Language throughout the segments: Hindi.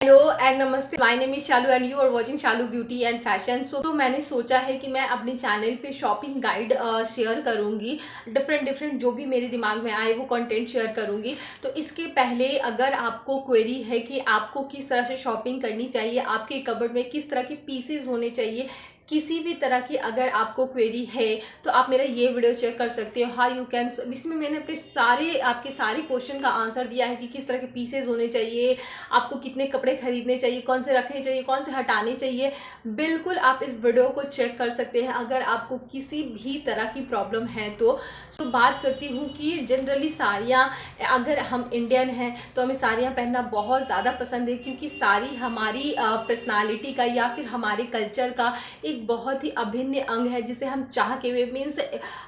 Hello and namaste, my name is Shalu and you are watching Shalu beauty and fashion. तो मैंने सोचा है कि मैं अपने चैनल पे शॉपिंग गाइड शेयर करूंगी। डिफरेंट जो भी मेरे दिमाग में आए वो कंटेंट शेयर करूंगी। तो इसके पहले अगर आपको क्वेरी है कि आपको किस तरह से शॉपिंग करनी चाहिए, आपके कबर्ड में किस तरह के पीसेज होने चाहिए, किसी भी तरह की अगर आपको क्वेरी है तो आप मेरा ये वीडियो चेक कर सकते हो। हाउ यू कैन, इसमें मैंने अपने आपके सारे क्वेश्चन का आंसर दिया है कि किस तरह के पीसेज होने चाहिए, आपको कितने कपड़े खरीदने चाहिए, कौन से रखने चाहिए, कौन से हटाने चाहिए। बिल्कुल आप इस वीडियो को चेक कर सकते हैं अगर आपको किसी भी तरह की प्रॉब्लम है तो। बात करती हूँ कि जनरली साड़ियाँ, अगर हम इंडियन हैं तो हमें साड़ियाँ पहनना बहुत ज़्यादा पसंद है, क्योंकि साड़ी हमारी पर्सनालिटी का या फिर हमारे कल्चर का एक बहुत ही अभिन्न अंग है, जिसे हम चाह के हुए मीन्स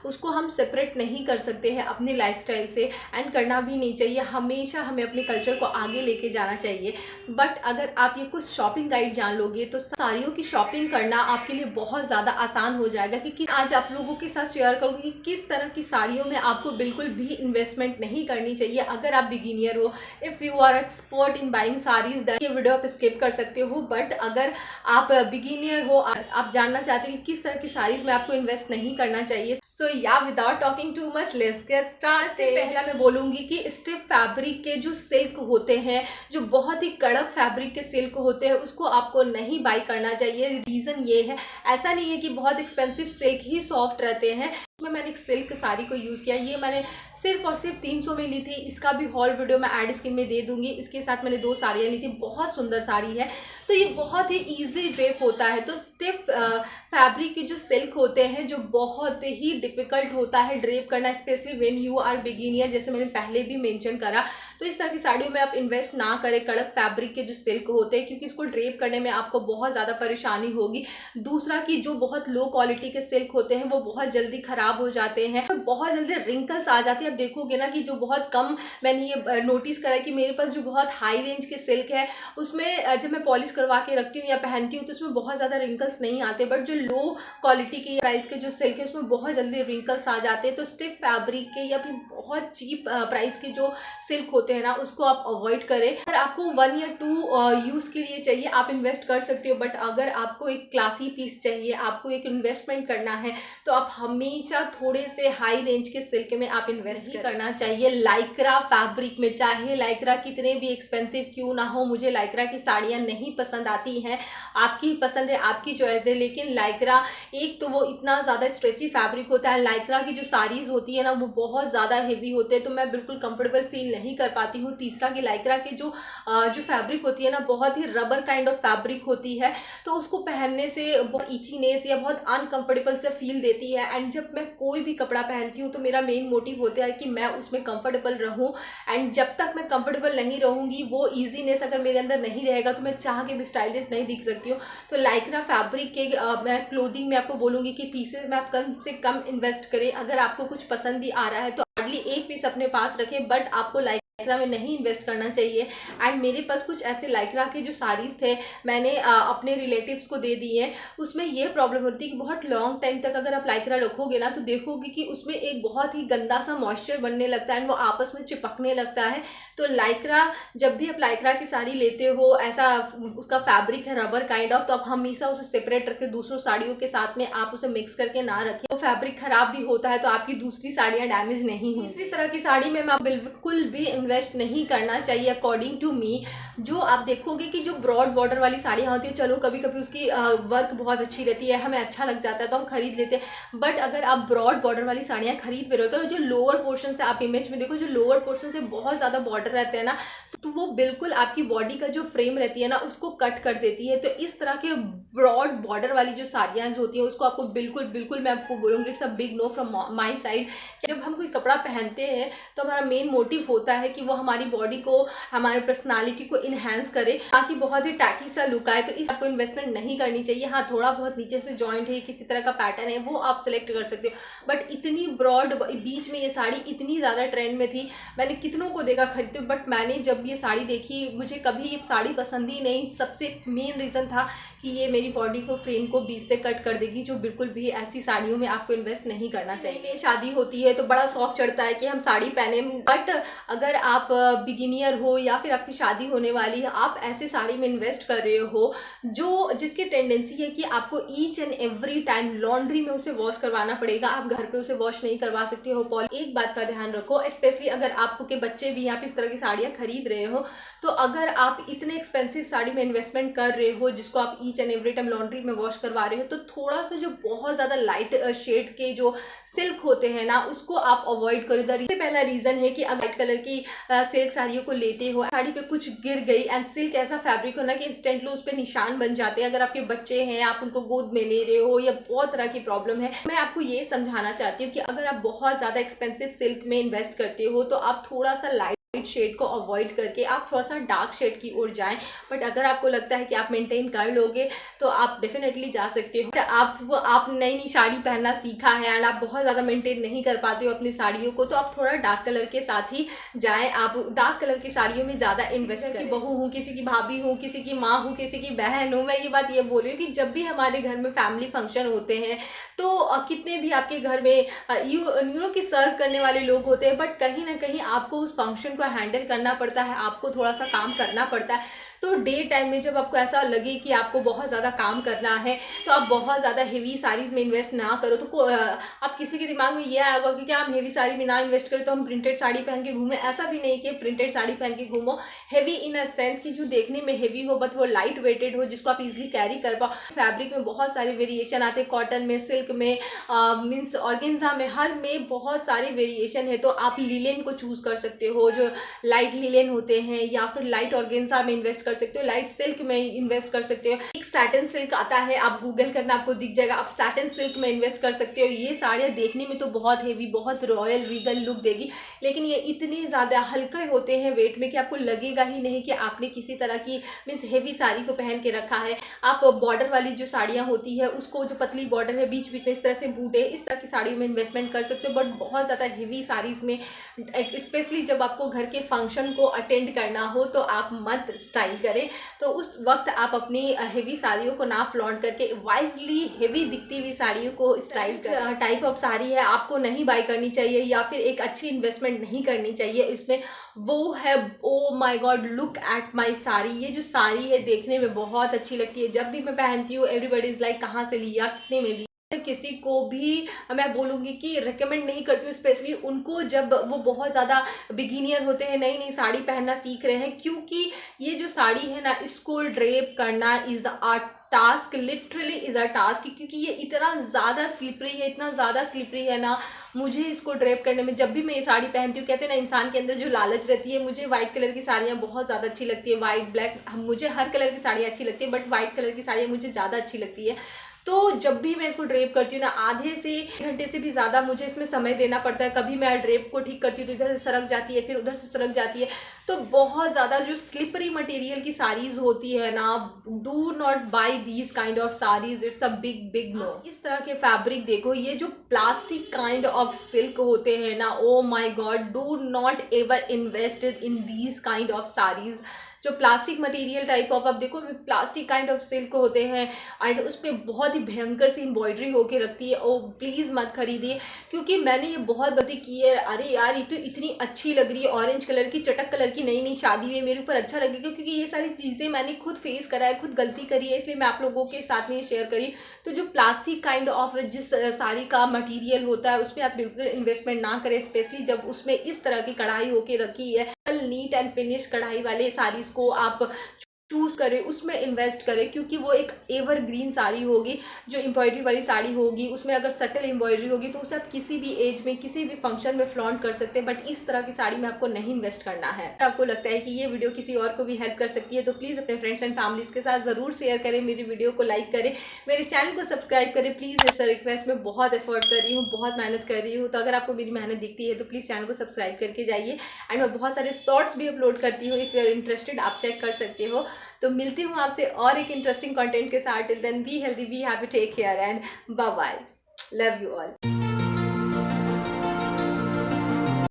उसको हम सेपरेट नहीं कर सकते हैं अपने लाइफस्टाइल से, एंड करना भी नहीं चाहिए। हमेशा हमें अपने कल्चर को आगे लेके जाना चाहिए। बट अगर आप ये कुछ शॉपिंग गाइड जान लोगे तो साड़ियों की शॉपिंग करना आपके लिए बहुत ज़्यादा आसान हो जाएगा। क्योंकि आज आप लोगों के साथ शेयर करूँगी कि किस तरह की साड़ियों में आपको बिल्कुल भी इन्वेस्टमेंट नहीं करनी चाहिए अगर आप बिगिनियर हो। If you are expert in buying saris, ये वीडियो आप स्किप कर सकते हो। बट अगर आप बिगिनियर हो, आप जानना चाहते हो कि किस तरह की साड़ीज में आपको इन्वेस्ट नहीं करना चाहिए, सो या without talking too much let's get start. पहला मैं बोलूँगी कि स्टिफ फैब्रिक के जो सिल्क होते हैं, जो बहुत ही कड़क फैब्रिक के सिल्क होते हैं, उसको आपको नहीं बाई करना चाहिए। रीज़न ये है, ऐसा नहीं है कि बहुत एक्सपेंसिव सिल्क ही सॉफ्ट रहते हैं। में मैंने एक सिल्क साड़ी को यूज़ किया, ये मैंने सिर्फ और सिर्फ 300 में ली थी। इसका भी हॉल वीडियो मैं ऐड स्क्रीन में दे दूंगी। इसके साथ मैंने 2 साड़ियाँ ली थी, बहुत सुंदर साड़ी है। तो ये बहुत ही ईजिली ड्रेप होता है। तो स्टिफ फैब्रिक के जो सिल्क होते हैं, जो बहुत ही डिफिकल्ट होता है ड्रेप करना, specially when you are beginner, जैसे मैंने पहले भी मेंशन करा। तो इस तरह की साड़ियों में आप इन्वेस्ट ना करें कड़क फैब्रिक के जो सिल्क होते हैं, क्योंकि इसको ड्रेप करने में आपको बहुत ज़्यादा परेशानी होगी। दूसरा कि जो बहुत लो क्वालिटी के सिल्क होते हैं वो बहुत जल्दी खराब हो जाते हैं, तो बहुत जल्दी रिंकल्स आ जाती है। आप देखोगे ना कि जो बहुत कम, मैंने ये नोटिस करा कि मेरे पास जो बहुत हाई रेंज के सिल्क है उसमें जब मैं पॉलिश करवा के रखती हूँ या पहनती हूँ तो उसमें बहुत ज़्यादा रिंकल्स नहीं आते। बट जो लो क्वालिटी के प्राइस के जो सिल्क है उसमें बहुत जल्दी रिंकल्स आ जाते हैं। तो स्टिफ फैब्रिक के या फिर बहुत चीप प्राइस के जो सिल्क होते हैं ना, उसको आप अवॉइड करें। अगर आपको 1 या 2 यूज़ के लिए चाहिए आप इन्वेस्ट कर सकते हो। बट अगर आपको एक क्लासी पीस चाहिए, आपको एक इन्वेस्टमेंट करना है, तो आप हमेशा थोड़े से हाई रेंज के सिल्क में आप इन्वेस्ट करना चाहिए। लाइक्रा फैब्रिक में, चाहे लाइक्रा कितने भी एक्सपेंसिव क्यों ना हो, मुझे लाइक्रा की साड़ियाँ नहीं पसंद आती हैं। आपकी पसंद है, आपकी चॉइस है। लेकिन लाइक्रा, एक तो वो इतना ज़्यादा स्ट्रेची फैब्रिक होता है, लाइक्रा की जो साड़ीज़ होती है ना वो बहुत ज़्यादा हेवी होते हैं, तो मैं बिल्कुल कंफर्टेबल फील नहीं कर पाती हूँ। तीसरा कि लाइक्रा की जो फैब्रिक होती है ना, बहुत ही रबर काइंड ऑफ फैब्रिक होती है, तो उसको पहनने से बहुत इचीनेस या बहुत अनकंफर्टेबल से फील देती है। एंड जब मैं कोई भी कपड़ा पहनती हूँ तो मेरा मेन मोटिव होता है कि मैं उसमें कंफर्टेबल रहूँ। एंड जब तक मैं कंफर्टेबल नहीं रहूँगी, वो ईजीनेस अगर मेरे अंदर नहीं रहेगा, तो मैं चाह के भी स्टाइलिश नहीं दिख सकती हूँ। तो लाइक्रा फैब्रिक के मैं क्लोथिंग में आपको बोलूँगी कि पीसेज में आप कम से कम इन्वेस्ट करें। अगर आपको कुछ पसंद भी आ रहा है तो हार्डली एक पीस अपने पास रखें, बट आपको लाइक्रा में नहीं इन्वेस्ट करना चाहिए। एंड मेरे पास कुछ ऐसे लाइक्रा के जो साड़ीज़ थे, मैंने अपने रिलेटिव्स को दे दिए। उसमें ये प्रॉब्लम होती है कि बहुत लॉन्ग टाइम तक अगर आप लाइक्रा रखोगे ना, तो देखोगे कि उसमें एक बहुत ही गंदा सा मॉइस्चर बनने लगता है एंड वो आपस में चिपकने लगता है। तो लाइक्रा, जब भी आप लाइक्रा की साड़ी लेते हो, ऐसा उसका फैब्रिक है रबर काइंड ऑफ, तो आप हमेशा उसे सेपरेट रखें, दूसरों साड़ियों के साथ में आप उसे मिक्स करके ना रखें। तो फैब्रिक खराब भी होता है तो आपकी दूसरी साड़ियाँ डैमेज नहीं होंगी। तीसरी तरह की साड़ी में आप बिल्कुल भी इन्वेस्ट नहीं करना चाहिए अकॉर्डिंग टू मी। जो आप देखोगे कि जो ब्रॉड बॉर्डर वाली साड़ियाँ होती है, चलो कभी कभी उसकी वर्क बहुत अच्छी रहती है, हमें अच्छा लग जाता है तो हम खरीद लेते हैं। बट अगर आप ब्रॉड बॉर्डर वाली साड़ियाँ खरीद रहे हो तो जो लोअर पोर्शन से, आप इमेज में देखो, जो लोअर पोर्शन से बहुत ज़्यादा बॉर्डर रहते हैं ना, तो वो बिल्कुल आपकी बॉडी का जो फ्रेम रहती है ना उसको कट कर देती है। तो इस तरह के ब्रॉड बॉर्डर वाली जो साड़ियाँ होती हैं उसको आपको बिल्कुल बिल्कुल मैं आपको बोलूँगी it's a big know from my side. जब हम कोई कपड़ा पहनते हैं तो हमारा मेन मोटिव होता है कि वो हमारी बॉडी को, हमारे पर्सनालिटी को इन्हेंस करे, ताकि बहुत ही टैकी सा लुक आए। तो इस आपको इन्वेस्टमेंट नहीं करनी चाहिए। हाँ, थोड़ा बहुत नीचे से जॉइंट है, किसी तरह का पैटर्न है, वो आप सिलेक्ट कर सकते हो। बट इतनी ब्रॉड, बीच में ये साड़ी इतनी ज़्यादा ट्रेंड में थी, मैंने कितनों को देखा खरीदते, बट मैंने जब ये साड़ी देखी मुझे कभी ये साड़ी पसंद ही नहीं। सबसे मेन रीज़न था कि ये मेरी बॉडी को, फ्रेम को बीच से कट कर देगी, जो बिल्कुल भी ऐसी साड़ियों में आपको इन्वेस्ट नहीं करना चाहिए। शादी होती है तो बड़ा शौक चढ़ता है कि हम साड़ी पहने, बट अगर आप बिगिनियर हो या फिर आपकी शादी होने वाली है, आप ऐसे साड़ी में इन्वेस्ट कर रहे हो जो जिसकी टेंडेंसी है कि आपको each and every time laundry में उसे वॉश करवाना पड़ेगा, आप घर पे उसे वॉश नहीं करवा सकते हो। एक बात का ध्यान रखो, स्पेशली अगर आपके बच्चे भी आप इस तरह की साड़ियाँ खरीद रहे हो, तो अगर आप इतने एक्सपेंसिव साड़ी में इन्वेस्टमेंट कर रहे हो जिसको आप each and every time laundry में वॉश करवा रहे हो, तो थोड़ा सा जो बहुत ज़्यादा लाइट शेड के जो सिल्क होते हैं ना, उसको आप अवॉइड करो। सबसे पहला रीज़न है कि अगर वाइट कलर की सिल्क साड़ियों को लेते हो, साड़ी पे कुछ गिर गई, एंड सिल्क ऐसा फैब्रिक हो ना कि इंस्टेंटली उस पर निशान बन जाते हैं। अगर आपके बच्चे हैं, आप उनको गोद में ले रहे हो, या बहुत तरह की प्रॉब्लम है, मैं आपको ये समझाना चाहती हूँ कि अगर आप बहुत ज़्यादा एक्सपेंसिव सिल्क में इन्वेस्ट करते हो तो आप थोड़ा सा लाइट शेड को अवॉइड करके आप थोड़ा सा डार्क शेड की ओर जाएं। बट अगर आपको लगता है कि आप मेंटेन कर लोगे तो आप डेफिनेटली जा सकते हो। आप नई नई साड़ी पहनना सीखा है एंड आप बहुत ज़्यादा मेंटेन नहीं कर पाते हो अपनी साड़ियों को, तो आप थोड़ा डार्क कलर के साथ ही जाएं। आप डार्क कलर की साड़ियों में ज़्यादा इन्वेस्ट करें। बहू हूँ, किसी की भाभी हूँ, किसी की माँ हूँ, किसी की बहन हूँ, मैं ये बात ये बोल रही हूँ कि जब भी हमारे घर में फैमिली फंक्शन होते हैं तो कितने भी आपके घर में यू नो कि सर्व करने वाले लोग होते हैं, बट कहीं ना कहीं आपको उस फंक्शन को हैंडल करना पड़ता है, आपको थोड़ा सा काम करना पड़ता है। तो डे टाइम में जब आपको ऐसा लगे कि आपको बहुत ज़्यादा काम करना है, तो आप बहुत ज़्यादा हेवी साड़ीज़ में इन्वेस्ट ना करो। तो आप किसी के दिमाग में ये आएगा कि क्या हम हेवी साड़ी में ना इन्वेस्ट करें तो हम प्रिंटेड साड़ी पहन के घूमें। ऐसा भी नहीं कि प्रिंटेड साड़ी पहन के घूमो। हेवी इन अ सेंस कि जो देखने में हेवी हो बट वो लाइट वेटेड हो, जिसको आप इजिली कैरी कर पाओ। फैब्रिक में बहुत सारे वेरिएशन आते हैं, कॉटन में, सिल्क में, मीन्स ऑर्गेन्जा में, हर में बहुत सारे वेरिएशन है। तो आप लिलेन को चूज कर सकते हो, जो लाइट लिलेन होते हैं, या फिर लाइट ऑर्गेन्जा में इन्वेस्ट कर सकते हो, लाइट सिल्क में इन्वेस्ट कर सकते हो। एक सैटिन सिल्क आता है, आप गूगल करना आपको दिख जाएगा, आप सैटिन सिल्क में इन्वेस्ट कर सकते हो। ये साड़ियाँ देखने में तो बहुत हेवी, बहुत रॉयल रीगल लुक देगी, लेकिन ये इतने ज़्यादा हल्के होते हैं वेट में कि आपको लगेगा ही नहीं कि आपने किसी तरह की मीन्स हेवी साड़ी को पहन के रखा है। आप बॉर्डर वाली जो साड़ियाँ होती है उसको, जो पतली बॉर्डर है, बीच बीच में इस तरह से बूटे, इस तरह की साड़ियों में इन्वेस्टमेंट कर सकते हो। बट बहुत ज़्यादा हेवी साड़ीज़ में, स्पेशली जब आपको घर के फंक्शन को अटेंड करना हो, तो आप मत स्टाइल करें। तो उस वक्त आप अपनी हेवी साड़ियों को ना फ्लॉन्ट करके वाइजली हेवी दिखती हुई साड़ियों को स्टाइल टाइप ऑफ साड़ी है आपको नहीं बाई करनी चाहिए, या फिर एक अच्छी इन्वेस्टमेंट नहीं करनी चाहिए इसमें। वो है, oh my God, look at my sari. ये जो साड़ी है देखने में बहुत अच्छी लगती है, जब भी मैं पहनती हूँ एवरीबॉडी इज लाइक कहाँ से लिया, कितने में लिया। किसी को भी मैं बोलूँगी कि रिकमेंड नहीं करती हूँ, स्पेशली उनको जब वो बहुत ज़्यादा बिगिनियर होते हैं, नई नई साड़ी पहनना सीख रहे हैं, क्योंकि ये जो साड़ी है ना, इसको ड्रेप करना is a task, literally is a task, क्योंकि ये इतना ज़्यादा स्लिपरी है, इतना ज़्यादा स्लिपरी है ना। मुझे इसको ड्रेप करने में, जब भी मैं ये साड़ी पहनती हूँ, कहते हैं ना इंसान के अंदर जो लालच रहती है, मुझे व्हाइट कलर की साड़ियाँ बहुत ज़्यादा अच्छी लगती है। व्हाइट, ब्लैक, मुझे हर कलर की साड़ियाँ अच्छी लगती है, बट व्हाइट कलर की साड़ियाँ मुझे ज़्यादा अच्छी लगती है। तो जब भी मैं इसको ड्रेप करती हूँ ना, आधे से 1 घंटे से भी ज़्यादा मुझे इसमें समय देना पड़ता है। कभी मैं ड्रेप को ठीक करती हूँ तो इधर से सरक जाती है, फिर उधर से सरक जाती है। तो बहुत ज़्यादा जो स्लिपरी मटेरियल की साड़ीज़ होती है ना, do not buy these kind of saris, it's a big big no. इस तरह के फैब्रिक देखो, ये जो प्लास्टिक काइंड ऑफ सिल्क होते हैं ना, oh my god, do not ever invest in these kind of saris. जो प्लास्टिक मटेरियल टाइप ऑफ, आप देखो प्लास्टिक काइंड ऑफ सिल्क होते हैं एंड उस पर बहुत ही भयंकर सी एम्ब्रॉयडरी होके रखती है। ओ प्लीज़ मत खरीदिए, क्योंकि मैंने ये बहुत गलती की है। अरे यार, ये तो इतनी अच्छी लग रही है, ऑरेंज कलर की, चटक कलर की, नई नई शादी हुई है, मेरे ऊपर अच्छा लगेगा, क्योंकि ये सारी चीज़ें मैंने खुद फेस करा है, खुद गलती करी है, इसलिए मैं आप लोगों के साथ में ये शेयर करी। तो जो प्लास्टिक काइंड ऑफ जिस साड़ी का मटीरियल होता है उस पर आप बिल्कुल इन्वेस्टमेंट ना करें, स्पेशली जब उसमें इस तरह की कढ़ाई होके रखी है। नीट एंड फिनिश कढ़ाई वाले साड़ीज को आप चूज करें, उसमें इन्वेस्ट करें, क्योंकि वो एक एवरग्रीन साड़ी होगी। जो एम्ब्रॉयडरी वाली साड़ी होगी उसमें अगर सटल एम्ब्रॉयडरी होगी तो उसे आप किसी भी एज में, किसी भी फंक्शन में फ्लॉन्ट कर सकते हैं, बट इस तरह की साड़ी में आपको नहीं इन्वेस्ट करना है। तो आपको लगता है कि ये वीडियो किसी और को भी हेल्प कर सकती है तो प्लीज़ अपने फ्रेंड्स एंड फैमिलीज के साथ ज़रूर शेयर करें, मेरी वीडियो को लाइक करें, मेरे चैनल को सब्सक्राइब करें प्लीज़। इट्स अ रिक्वेस्ट, मैं बहुत एफर्ट कर रही हूँ, बहुत मेहनत कर रही हूँ, तो अगर आपको मेरी मेहनत दिखती है तो प्लीज़ चैनल को सब्सक्राइब करके जाइए। एंड मैं बहुत सारे शॉर्ट्स भी अपलोड करती हूँ, इफ़ यू आर इंटरेस्टेड आप चेक कर सकते हो। तो मिलती हूँ आपसे और एक इंटरेस्टिंग कंटेंट के साथ। Till then be healthy, be happy, take care and bye bye, love you all.